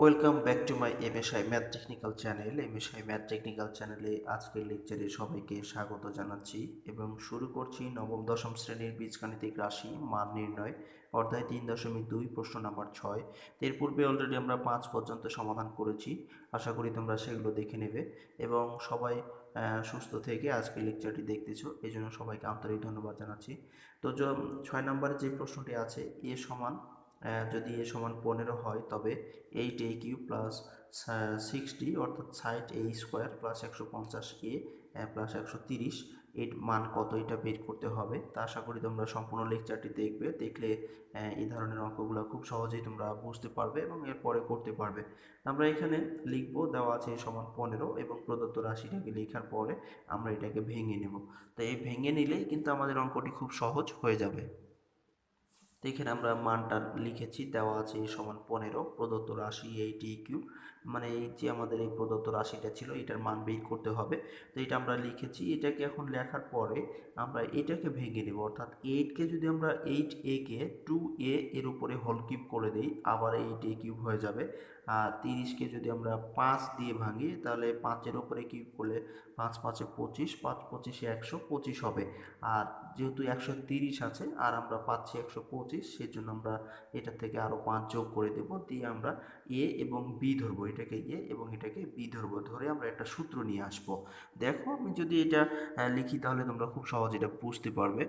Welcome back to my MSI math technical channel. MSI math technical চ্যানেলে আজকের লেকচারে সবাইকে স্বাগত জানাচ্ছি এবং শুরু করছি নবম দশম শ্রেণীর বীজগাণিতিক রাশি মান নির্ণয় অধ্যায় 3.2 প্রশ্ন নাম্বার 6। এর পূর্বে অলরেডি আমরা 5 পর্যন্ত সমাধান করেছি। আশা করি তোমরা সেগুলো দেখে নেবে এবং সবাই সুস্থ থেকে আজকের লেকচারটি দেখতেছো, এই জন্য সবাইকে আন্তরিক ধন্যবাদ জানাচ্ছি। তো 6 নম্বরে যে প্রশ্নটি আছে, এ সমান যদি এ সমান 15 হয় তবে 8a³ প্লাস 60 অর্থাৎ 60a² প্লাস 150a প্লাস 130 এর মান কত, এটা বের করতে হবে। তা আশা করি তোমরা সম্পূর্ণ লেকচারটি দেখবে, দেখলে এই ধরনের অঙ্কগুলো খুব সহজেই তোমরা বুঝতে পারবে এবং এরপরে করতে পারবে। আমরা এখানে লিখব, দেওয়া আছে সমান 15 এবং প্রদত্ত রাশিটাকে লেখার পরে আমরা এটাকে ভেঙে নেব। তো এই ভেঙে নিলেই কিন্তু আমাদের অঙ্কটি খুব সহজ হয়ে যাবে। তো এখানে আমরা মানটা লিখেছি, দেওয়া আছে সমান 15, প্রদত্ত রাশি 8a³, মানে এই যে আমাদের এই প্রদত্ত রাশিটা ছিল এটার মান বের করতে হবে। তো এটা আমরা লিখেছি, এটাকে এখন লেখার পরে আমরা এটাকে ভেঙে নেব, অর্থাৎ 8কে যদি আমরা 8a কে 2a এর উপরে হোল কিউব করে দিই আবার 8a³ হয়ে যাবে। আর 30কে যদি আমরা 5 দিয়ে ভাঙি তাহলে 5-এর উপরে কিউব করলে 5 5-এ 25, 5 25-এ 125 হবে। আর যেহেতু 130 আছে আর আমরা পাচ্ছি 125, সেজন্য আমরা এটা থেকে আরও 5 যোগ করে দেব, দিয়ে আমরা এ এবং বি ধরবো, এটাকে এ এবং এটাকে বি ধরবো, ধরে আমরা একটা সূত্র নিয়ে আসব। দেখো আমি যদি এটা লিখি তাহলে তোমরা খুব সহজ এটা বুঝতে পারবে।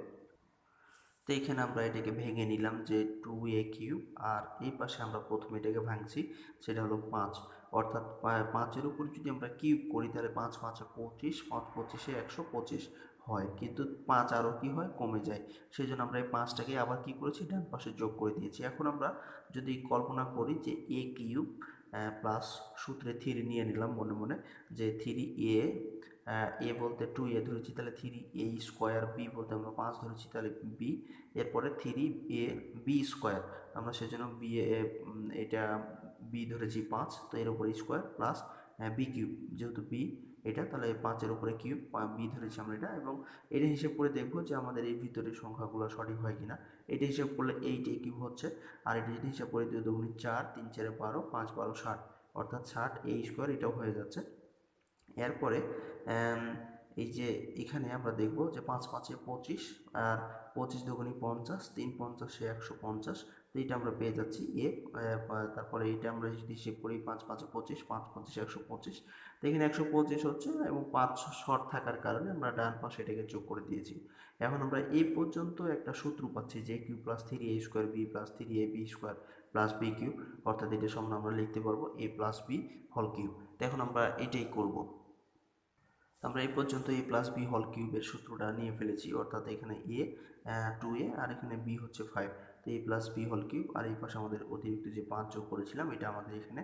তো এখানে আমরা এটাকে ভেঙে নিলাম যে 2a³ আর এই পাশে আমরা প্রথমে এটাকে ভাঙছি, সেটা হলো 5, অর্থাৎ 5-এর উপর যদি আমরা কিউব করি তাহলে 5 5-এ 25, 5 25-এ 125 হয়, কিন্তু 5 আরও কি হয়, কমে যায়। সেই জন্য আমরা এই 5টাকে আবার কি করেছি, ডান পাশে যোগ করে দিয়েছি। এখন আমরা যদি কল্পনা করি যে a³ প্লাস সূত্রে 3 নিয়ে নিলাম মনে মনে, যে 3a, এ বলতে 2a ধরেছি তাহলে 3a², বি বলতে আমরা 5 ধরেছি তাহলে বি, এরপরে 3ab², আমরা সেজন্য বি এটা বি ধরেছি 5, তো এর উপরে স্কোয়ার প্লাস b³ যেহেতু বি এটা, তাহলে 5-এর উপরে কিউব, বি ধরেছি আমরা এটা, এবং এটা হিসেব করে দেখবো যে আমাদের এই ভিতরের সংখ্যাগুলো সঠিক হয় কিনা। এটা হিসেব করলে 8a³ হচ্ছে, আর এটা যদি হিসাব করে 2 2 4, 3 4 12, 5 12 60, অর্থাৎ 60a², এটাও হয়ে যাচ্ছে। এরপরে এই যে এখানে আমরা দেখব যে 5 5-এ 25 আর 25 দুগুণী 50, 3 50-এ 150, তো এটা আমরা পেয়ে যাচ্ছি এ। তারপরে এটা আমরা যদি হিসেব করি 5 5-এ 25, 5 25-এ 125, তো এখানে 125 হচ্ছে এবং 5 শর্ট থাকার কারণে আমরা ডান পাশে এটাকে যোগ করে দিয়েছি। এখন আমরা এই পর্যন্ত একটা সূত্র পাচ্ছি যে Q plus 3a² B plus 3ab² plus b³ অর্থাৎ এটা সমান আমরা লিখতে পারবো a plus B whole cube. তো এখন আমরা এটাই করব। আমরা এই পর্যন্ত a প্লাস বি হোল কিউবের সূত্রটা নিয়ে ফেলেছি, অর্থাৎ এখানে a 2a আর এখানে b হচ্ছে 5, তো a plus B whole cube, আর এই পাশে আমাদের অতিরিক্ত যে 5 যোগ করেছিলাম এটা আমাদের এখানে।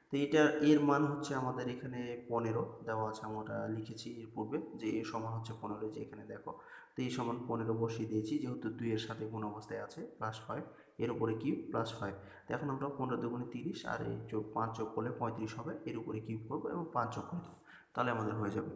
তো এটা এর মান হচ্ছে আমাদের এখানে 15 দেওয়া আছে, আমরা লিখেছি এর পূর্বে যে এ সমান হচ্ছে 15, যে এখানে দেখো। তো এই সমান 15 বসিয়ে দিয়েছি, যেহেতু 2 এর সাথে গুণ অবস্থায় আছে, প্লাস 5 এর উপরে কিউব প্লাস 5। তো এখন আমরা 15 দুগুণে 30 আর এই 5 যোগ করলে 35 হবে, এর উপরে কিউব করবো এবং 5 যোগ করে দেবো, তাহলে আমাদের হয়ে যাবে।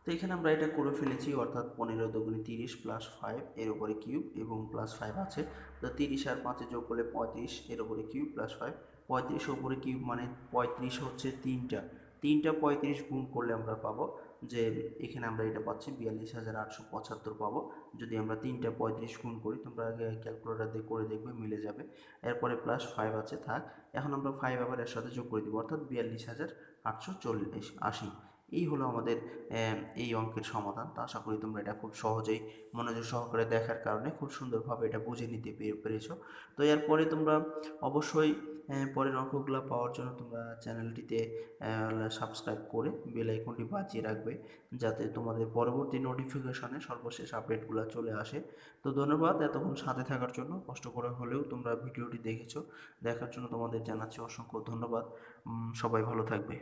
তো এখানে আমরা এটা করে ফেলেছি, অর্থাৎ 15 দুগুণে 30 প্লাস 5 এর উপরে কিউব এবং প্লাস 5 আছে, তো 30 আর 5 যোগ করলে 35 এর উপরে কিউব প্লাস 5, 35 উপরে কিউব মানে 35 হচ্ছে 3টা 35 গুণ করলে আমরা পাবো যে এখানে আমরা এটা পাচ্ছি 42,875 পাবো। যদি আমরা 35 গুণ করি, তোমরা আগে ক্যালকুলেটর দিয়ে করে দেখবে মিলে যাবে। এরপরে প্লাস 5 আছে, থাক। এখন আমরা 5 আবার এর সাথে যোগ করে দিব, অর্থাৎ 42,880। এই হলো আমাদের এই অঙ্কের সমাধান। তো আশা করি তোমরা এটা খুব সহজেই মনোযোগ সহকারে দেখার কারণে খুব সুন্দরভাবে এটা বুঝে নিতে পেরেছো। তো এরপরে তোমরা অবশ্যই পরের অঙ্কগুলো পাওয়ার জন্য তোমরা চ্যানেলটিতে সাবস্ক্রাইব করে বেল আইকনটি বাজিয়ে রাখবে, যাতে তোমাদের পরবর্তী নোটিফিকেশনে সর্বশেষ আপডেটগুলো চলে আসে। তো ধন্যবাদ এতক্ষণ সাথে থাকার জন্য, কষ্ট করে হলেও তোমরা ভিডিওটি দেখেছো, দেখার জন্য তোমাদের জানাচ্ছি অসংখ্য ধন্যবাদ। সবাই ভালো থাকবে।